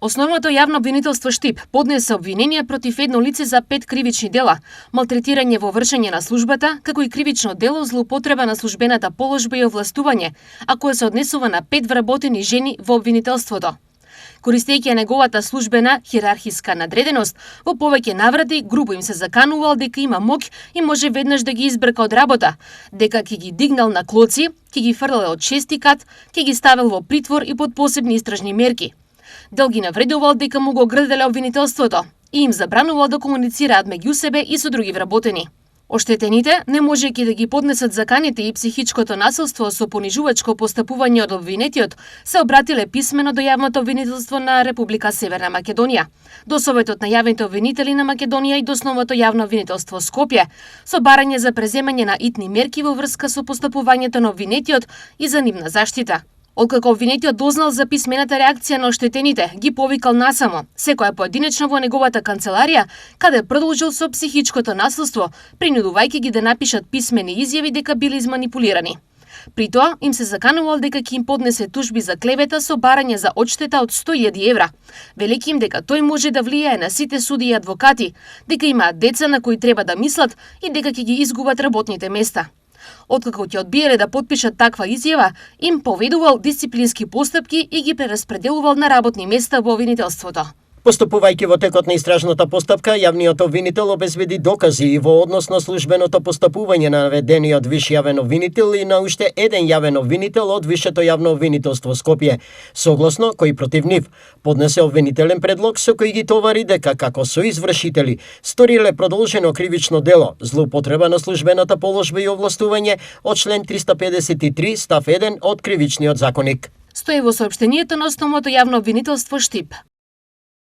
Основното јавно обвинителство Штип поднесе обвинение против едно лице за 5 кривични дела: малтретирање во вршење на службата, како и кривично дело злоупотреба на службената положба и овластување, а кое се однесува на 5 вработени жени во обвинителството. Користејќи неговата службена хиерархиска надреденост, во повеќе наврати грубо им се заканувал дека има моќ и може веднаш да ги избрка од работа, дека ќе ги дигнал на клоци, ќе ги фрлал од 6-ти кат, ќе ги ставил во притвор и под посебни истражни мерки. Дел ги навредувал дека му го грделе обвинителството и им забранувал да комуницираат меѓу себе и со други вработени. Оштетените, не можејќи да ги поднесат заканите и психичкото насилство со понижувачко постапување од обвинетиот, се обратиле писмено до јавното обвинителство на Република Северна Македонија, до Советот на јавните обвинители на Македонија и до Основното јавно обвинителство Скопје, со барање за преземање на итни мерки во врска со постапувањето на обвинетиот и за нивна заштита. Откако обвинетиот дознал за писмената реакција на оштетените, ги повикал насамо, секоја поединечно во неговата канцеларија, каде продолжил со психичкото насилство, принудувајќи ги да напишат писмени изјави дека били изманипулирани. При тоа им се заканувал дека ќе им поднесе тужби за клевета со барање за одштета од 100.000 евра, велејќи им дека тој може да влијае на сите суди и адвокати, дека имаат деца на кои треба да мислат и дека ќе ги изгубат работните места. Откако ќе одбиеле да подпишат таква изјава, им поведувал дисциплински постапки и ги прераспределувал на работни места во обвинителството. Постапувајќи во текот на истражната постапка, јавниот обвинител обезбеди докази и во однос на службеното постапување на наведениот виш јавен обвинител и на уште еден јавен обвинител од Висшето јавно обвинителство Скопје, согласно кој против нив поднесе обвинителен предлог со кој ги товари дека како соизвршители сториле продолжено кривично дело, злоупотреба на службената положба и овластување од член 353 став 1 од Кривичниот законник. Стои во соопштението на Основното јавно обвинителство Штип.